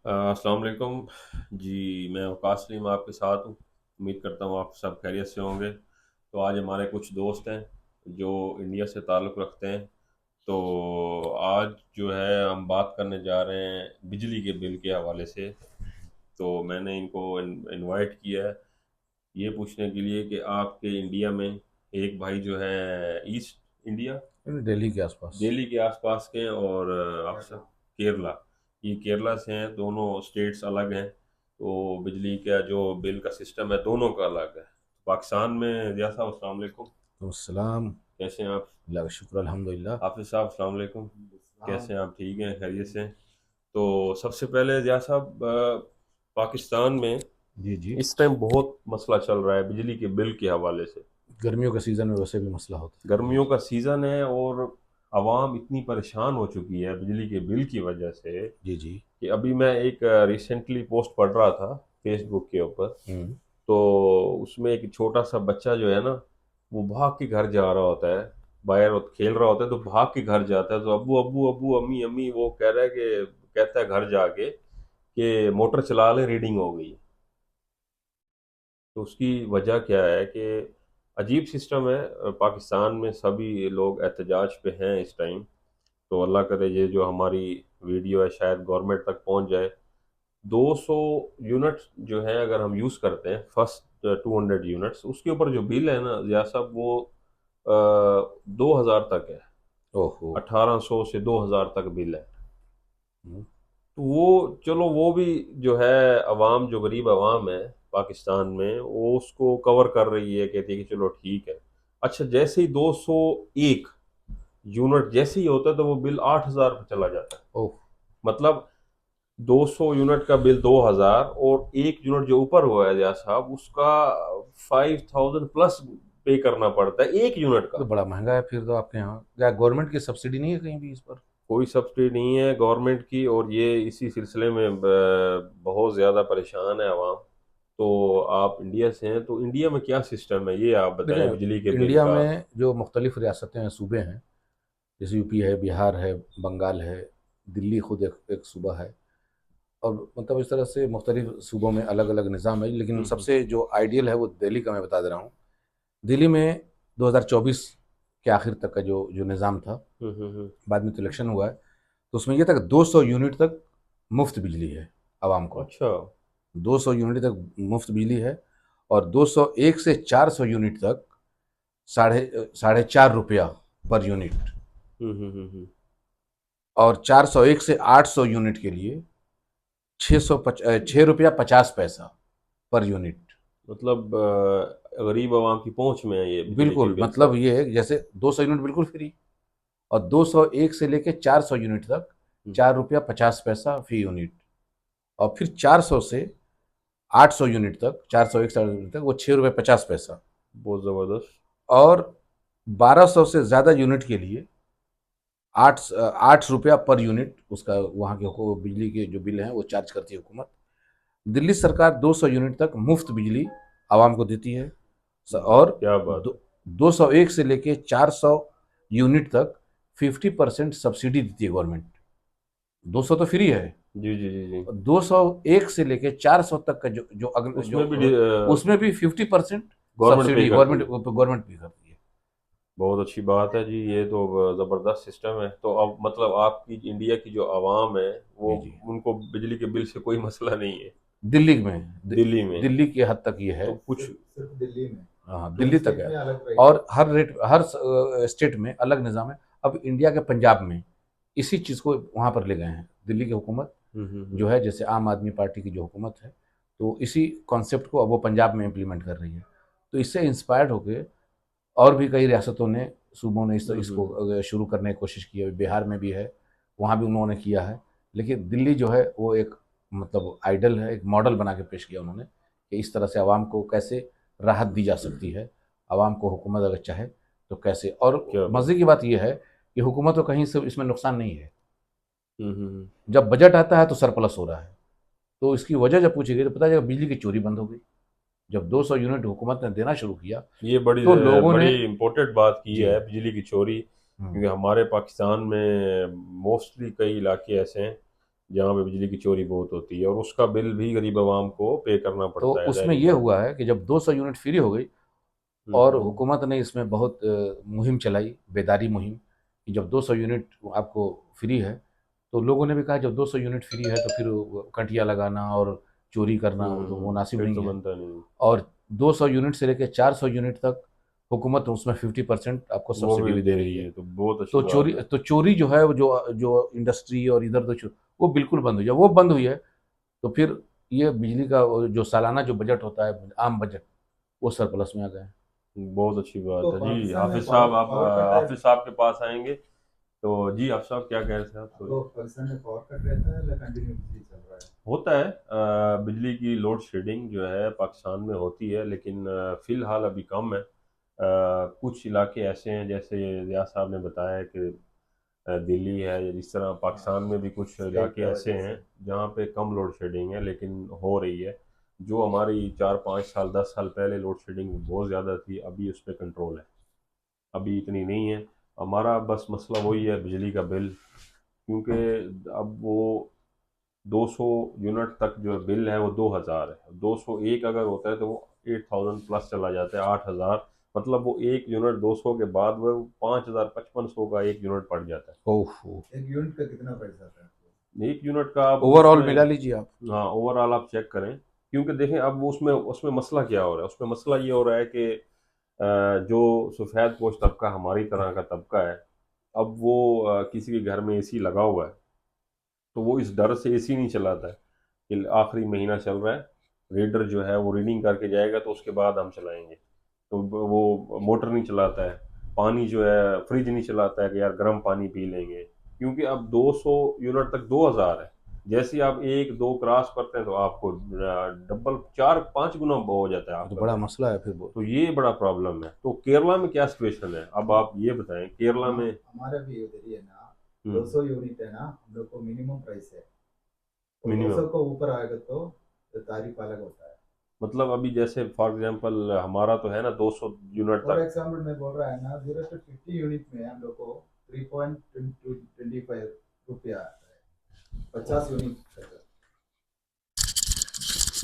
अस्सलाम वालेकुम जी। मैं वकास सलीम आपके साथ हूँ। उम्मीद करता हूँ आप सब खैरियत से होंगे। तो आज हमारे कुछ दोस्त हैं जो इंडिया से ताल्लुक़ रखते हैं। तो आज जो है हम बात करने जा रहे हैं बिजली के बिल के हवाले से। तो मैंने इनको इनवाइट किया है ये पूछने के लिए कि आपके इंडिया में एक भाई जो है ईस्ट इंडिया दिल्ली के आसपास। दिल्ली के आसपास के हैं, और आप सब केरला, ये केरला से हैं। दोनों स्टेट्स अलग हैं, तो बिजली का जो बिल का सिस्टम है दोनों का अलग है। पाकिस्तान में रियाज साहब अस्सलाम वालेकुम, तो सलाम। कैसे हैं आप? अल्लाह का शुक्र अल्हम्दुलिल्लाह। हाफिज साहब अस्सलाम वालेकुम, हाँ। कैसे हैं आप? ठीक हैं, खैरियत से? तो सबसे पहले रियाज साहब, पाकिस्तान में जी जी। इस टाइम बहुत मसला चल रहा है बिजली के बिल के हवाले से। गर्मियों के सीज़न में वैसे भी मसला होता है जी। गर्मियों का सीज़न है और आवाम इतनी परेशान हो चुकी है बिजली के बिल की वजह से जी जी। कि अभी मैं एक रिसेंटली पोस्ट पढ़ रहा था फेसबुक के ऊपर। हम्म। तो उसमें एक छोटा सा बच्चा जो है ना, वो भाग के घर जा रहा होता है, बाहर खेल रहा होता है, तो भाग के घर जाता है, तो अब्बू अब्बू अब्बू अम्मी अम्मी वो कह रहा है कि, कहता है घर जाके कि मोटर चला ले, रीडिंग हो गई। तो उसकी वजह क्या है कि अजीब सिस्टम है। पाकिस्तान में सभी लोग एहतजाज पे हैं इस टाइम। तो अल्लाह करे ये जो हमारी वीडियो है शायद गवर्नमेंट तक पहुंच जाए। 200 यूनिट जो है अगर हम यूज़ करते हैं, फर्स्ट 200 यूनिट्स, उसके ऊपर जो बिल है ना या सब वो 2000 तक है। ओहो। 1800 से 2000 तक बिल है। हम्म। तो वो चलो वो भी जो है अवाम, जो गरीब अवाम है पाकिस्तान में, वो उसको कवर कर रही है, कहती है कि चलो ठीक है। अच्छा, जैसे ही 201 यूनिट जैसे ही होता है तो वो बिल 8000 पे चला जाता है। ओह। मतलब 200 यूनिट का बिल 2000, और एक यूनिट जो ऊपर हुआ है या साहब उसका 5000 प्लस पे करना पड़ता है एक यूनिट तो का। बड़ा महंगा है फिर तो आपके यहाँ। क्या गवर्नमेंट की सब्सिडी नहीं है कहीं भी इस पर? कोई सब्सिडी नहीं है गवर्नमेंट की, और ये इसी सिलसिले में बहुत ज़्यादा परेशान है आवाम। तो आप इंडिया से हैं, तो इंडिया में क्या सिस्टम है ये आप बताएं बिजली के देखें, बिल इंडिया का। में जो मुख्तलिफ रियासतें हैं, सूबे हैं, जैसे यूपी है, बिहार है, बंगाल है, दिल्ली खुद एक सूबा है। और मतलब इस तरह से मुख्तलिफ सूबों में अलग अलग निज़ाम है, लेकिन हम्म सबसे जो आइडियल है वो दिल्ली का मैं बता दे रहा हूँ। दिल्ली में 2024 के आखिर तक का जो जो निज़ाम था, हम्म। बाद में तो इलेक्शन हुआ है, तो उसमें ये था कि 200 यूनिट तक मुफ्त बिजली है आवाम को। अच्छा। 200 यूनिट तक मुफ्त बिजली है। और 201 से 400 यूनिट तक साढ़े साढ़े 4 रुपया पर यूनिट। हम्म। और 401 से 800 यूनिट के लिए 6 रुपया 50 पैसा पर यूनिट। मतलब गरीब आवाम की पहुंच में है ये बिजली के बिल्कुल, बिल मतलब सब। ये है कि जैसे 200 यूनिट बिल्कुल फ्री, और 201 से लेके 400 यूनिट तक हम्म, 4 रुपया 50 पैसा फी यूनिट। और फिर 400 से 800 यूनिट तक, 401 से 800 यूनिट तक वो 6 रुपये 50 पैसा। बहुत ज़बरदस्त। और 1200 से ज़्यादा यूनिट के लिए 8 रुपया पर यूनिट उसका, वहाँ के बिजली के जो बिल हैं वो चार्ज करती है हुकूमत। दिल्ली सरकार 200 यूनिट तक मुफ्त बिजली आवाम को देती है। और क्या बात है। 201 से लेके 400 यूनिट तक 50% सब्सिडी देती है गवर्नमेंट। 200 तो फ्री है। जी जी जी जी। 201 से लेके 400 तक का जो जो अगले जो उसमें भी उसमें भी 50% गवर्नमेंट पे सब्सिडी करती है। गवर्नमेंट भी करती है। बहुत अच्छी बात है जी, ये तो ज़बरदस्त सिस्टम है। तो अब मतलब आपकी इंडिया की जो आवाम है वो, जी जी। उनको बिजली के बिल से कोई मसला नहीं है दिल्ली में दिल्ली में। दिल्ली की हद तक ये है। तो कुछ सिर्फ दिल्ली में। हाँ, दिल्ली तक है। और हर रेट, हर स्टेट में अलग निज़ाम है। अब इंडिया के पंजाब में इसी चीज़ को वहाँ पर ले गए हैं दिल्ली की हुकूमत। हम्म। जो है, जैसे आम आदमी पार्टी की जो हुकूमत है, तो इसी कॉन्सेप्ट को अब वो पंजाब में इम्प्लीमेंट कर रही है। तो इससे इंस्पायर्ड होकर और भी कई रियासतों ने, सूबों ने इसको हम्म। शुरू करने की कोशिश की है। बिहार में भी है, वहाँ भी उन्होंने किया है। लेकिन दिल्ली जो है वो एक, मतलब आइडल है, एक मॉडल बना के पेश किया उन्होंने कि इस तरह से आवाम को कैसे राहत दी जा सकती है। आवाम को हुकूमत अगर चाहे तो कैसे। और क्या मज़े बात। की बात यह है कि हुकूमत को कहीं से इसमें नुकसान नहीं है। हम्म। जब बजट आता है तो सरप्लस हो रहा है। तो इसकी वजह जब पूछी गई तो पता चला बिजली की चोरी बंद हो गई जब 200 यूनिट हुकूमत ने देना शुरू किया। ये बड़ी तो लोगों ने। बड़ी इम्पोर्टेंट बात की जी। है बिजली की चोरी, हम्म। क्योंकि हमारे पाकिस्तान में मोस्टली कई इलाके ऐसे हैं जहाँ पे बिजली की चोरी बहुत होती है, और उसका बिल भी गरीब आवाम को पे करना तो पड़ता है, उसमें ज़ाहिर ये बात है। हुआ है कि जब 200 यूनिट फ्री हो गई हम्म और हम्म हुकूमत ने इसमें बहुत मुहिम चलाई, बेदारी मुहिम, कि जब 200 यूनिट आपको फ्री है, तो लोगों ने भी कहा जब 200 यूनिट फ्री है तो फिर वो कटिया लगाना और चोरी करना वो तो मुनासिब फिर नहीं तो है। बनता नहीं। और 200 यूनिट से लेकर 400 यूनिट तक हुकूमत उसमें 50% आपको वो सब्सिडी भी भी दे दे रही रही है। है, तो बहुत अच्छी बात है। तो चोरी जो है वो जो जो इंडस्ट्री और इधर उधर वो बिल्कुल बंद हुई। जब वो बंद हुई है तो फिर ये बिजली का वो जो सालाना जो बजट होता है आम बजट, वो सरप्लस में आ गया है। बहुत अच्छी तो बात है जी। पाकिस्तान में हाफिज पावर साहब, आप पावर कट है। हाफिज साहब के पास आएंगे। तो जी हाफिज साहब क्या कह रहे थे आप, सॉरी। आपको पाकिस्तान में पावर कट रहता है या कंटिन्यूसली चल रहा है? होता है, बिजली की लोड शेडिंग जो है पाकिस्तान में होती है, लेकिन फ़िलहाल अभी कम है। कुछ इलाके ऐसे हैं, जैसे रियाज साहब ने बताया कि दिल्ली है, इस तरह पाकिस्तान में भी कुछ स्टेट इलाके की ऐसे वजह हैं से। जहाँ पे कम लोड शेडिंग है, लेकिन हो रही है। जो हमारी 4 5 साल 10 साल पहले लोड शेडिंग बहुत ज़्यादा थी, अभी उस पर कंट्रोल है, अभी इतनी नहीं है। हमारा बस मसला वही है, बिजली का बिल, क्योंकि अब वो 200 यूनिट तक जो बिल है वो 2000 है, 201 अगर होता है तो वो 8000 प्लस चला जाता है, 8000। मतलब वो एक यूनिट 200 के बाद वो 5000 5500 का एक यूनिट पड़ जाता ओह, एक यूनिट का कितना पैसा आता है आपको? है। एक यूनिट का आप ओवरऑल उसमें, मिला लीजिए आप। हाँ ओवरऑल आप चेक करें। क्योंकि देखें अब वो उसमें उसमें मसला क्या हो रहा है, उसमें मसला ये हो रहा है कि जो सफ़ेद पोश तबका हमारी तरह का तबका है, अब वो किसी के घर में एसी लगा हुआ है, तो वो इस डर से एसी नहीं चलाता है कि आखिरी महीना चल रहा है, रीडर जो है वो रीडिंग करके जाएगा तो उसके बाद हम चलाएंगे, तो वो मोटर नहीं चलाता है। पानी जो है, फ्रिज नहीं चलाता है कि यार गर्म पानी पी लेंगे, क्योंकि अब 200 यूनिट तक 2000 है। जैसे ही आप एक दो क्रॉस करते हैं तो आपको डबल 4 5 गुना हो जाता है ये तो आपका बड़ा बिल। मसला है फिर वो। तो ये बड़ा प्रॉब्लम है। तो केरला में क्या सिचुएशन है, अब आप ये बताएं केरला हाँ, में। हमारा भी उधर ही है ना। हम्म 200 यूनिट है ना, हम लोग को मिनिमम प्राइस है। और मिनिमम 200 को ऊपर आएगा तो तारीफ अलग होता है। मतलब अभी जैसे फॉर एग्जांपल हमारा तो है ना 200 यूनिट फॉर तक। एग्जाम्पल मैं बोल रहा है ना, 0 to 50 यूनिट में हम लोग को 3.25 रुपया आता है, 50 यूनिट तक।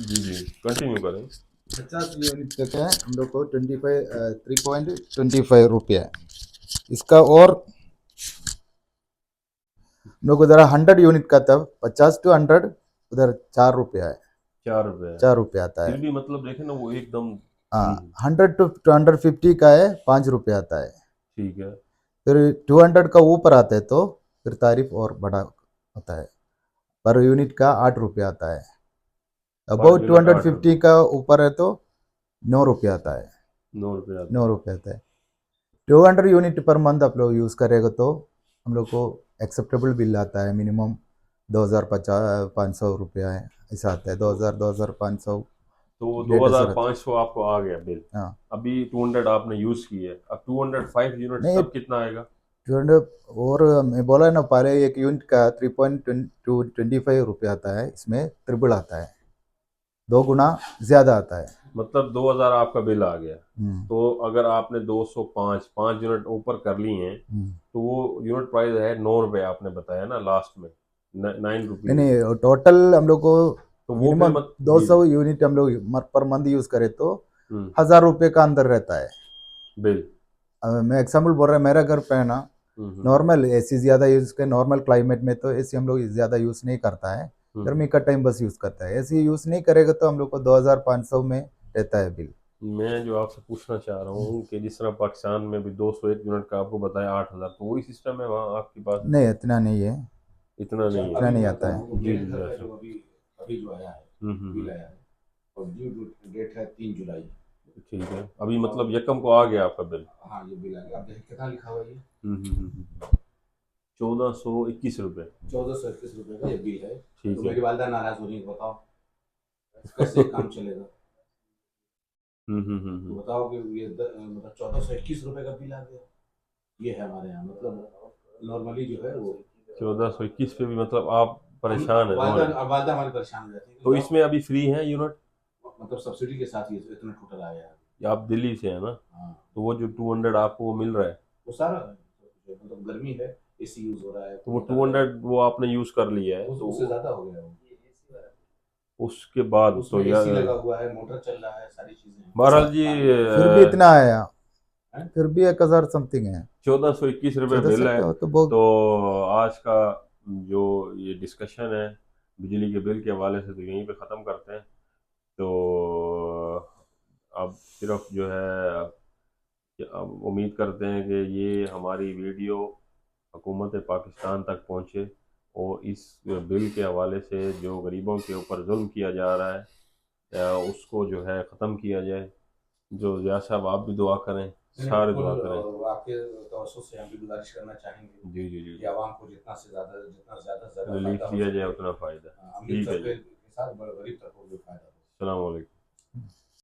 जी जी, कंटिन्यू करें। 50 यूनिट तक है हम लोग को 3.25 रुपया है इसका। और हम लोग उधर 100 यूनिट का तब 50 to 100 उधर 4 रुपया है। 4 रुपए है। 4 रुपया आता फिर है। भी मतलब देखे ना वो एकदम। हाँ, 100 to 250 का है, 5 रुपया आता है। ठीक है। फिर 200 का ऊपर आता है तो फिर तारीफ और बड़ा होता है। पर यूनिट का 8 रुपया आता है। पर अबाउट टू यूनिट हंड्रेड 8 रुपए, फिफ्टी का ऊपर है तो 9 रुपया आता है। 9 रुपए आता 9 रुपया आता है। 200 यूनिट पर मंथ आप लोग यूज़ करेगा तो हम लोग को एक्सेप्टेबल बिल आता है। मिनिमम 2500 500 रुपया है, ऐसा आता है। है। 2500 तो दो डेटा हजार सर आता पाँच सौ आपको आ गया बिल। है। हाँ, अभी 200 आपने यूज की है, अब 205 यूनिट्स नहीं, तब कितना आएगा। 200। और मैं बोला ना पहले, एक यूनिट का 3.25 रुपया आता है, इसमें ट्रिपल आता है, 2 गुना ज़्यादा आता है। मतलब 2000 आपका बिल आ गया। हम्म, तो अगर आपने 205 5 यूनिट ऊपर कर लिए हैं, हम्म। तो वो यूनिट प्राइस है 9 रुपए, आपने बताया ना लास्ट में, 9 रुपीज। नहीं नहीं, टोटल हम लोग को तो वो फिर मिनिमम मत दो जी सौ जी। यूनिट हम लोग पर मंथ यूज़ करें तो हम्म 1000 रुपये का अंदर रहता है। बिल। मैं एग्जाम्पल बोल रहा हूँ, मेरा घर पे है ना, हम्म। नॉर्मल एसी ज़्यादा यूज़ के, नॉर्मल क्लाइमेट में तो एसी हम लोग ज़्यादा यूज़ नहीं करता है। हम्म। गर्मी का टाइम बस यूज़ करता है। एसी यूज़ नहीं करेगा तो हम लोग को 2500 में रहता है बिल। मैं जो आपसे पूछना चाह रहा हूँ कि जिस तरह पाकिस्तान में भी 201 यूनिट का आपको बताया 8000, तो वही सिस्टम है वहाँ आपके पास। नहीं, इतना नहीं है। इतना नहीं इतना है। नहीं मैं आता बताऊं है। आपको, जी मेरे जी घर का जैसे। जो अभी अभी जो आया है, बिल आया है, और ड्यू डेट है 3 जुलाई। ठीक है, अभी मतलब यकम को आ गया आपका बिल। हाँ, ये बिल आ गया। आप देखिए कितना लिखा हुआ है ये। 1421 रुपये। 1421 रुपये का ये बिल है। ठीक तो है। मेरी वालदा नाराज हो रही है, बताओ कैसे काम चलेगा। तो हम्म। बताओ कि ये मतलब 1421 रुपये का बिल आ गया। ये है हमारे यहाँ, मतलब नॉर्मली जो है वो 1421 पे भी मतलब आप हम परेशान है, रो रहे हैं। वालदा हमारी परेशान हो जाती है तो कि इसमें अभी फ्री है यूनिट, मतलब सब्सिडी के साथ ये इतना टोटल आया है। या आप दिल्ली से है ना, हाँ, तो वो जो 200 आपको वो मिल रहा है। वो सारा मतलब गर्मी है एसी यूज हो रहा है, तो वो 200 वो आपने यूज़ कर लिया है, तो उससे ज्यादा हो गया वो। उसके बाद तो उसमें यार एसी लगा हुआ है, मोटर चल रहा है, सारी चीजें हैं। बहरहाल जी फिर भी इतना आया, हैं? फिर भी 1000 समथिंग है। 1421 रुपये 1400 बिल है। तो बहुत। तो आज का जो ये डिस्कशन है बिजली के बिल के हवाले से तो यहीं पे ख़त्म करते हैं। तो अब सिर्फ जो है कि अब उम्मीद करते हैं कि ये हमारी वीडियो हुकूमत पाकिस्तान तक पहुँचे और इस बिल के हवाले से जो गरीबों के ऊपर जुल्म किया जा रहा है उसको जो है ख़त्म किया जाए। जो ज़िया साहब आप भी दुआ करें, सारे दुआ करें। आपके तवज्जो से हम भी गुजारिश करना चाहेंगे जी जी जी कि आवाम को जितना से ज्यादा रिलीफ फायदा हो दिया जाए सके, उतना फ़ायदा। अमीर ठीक है जी, तबके के साथ गरीब तबकों को भी फायदा हो। अस्सलाम वालेकुम।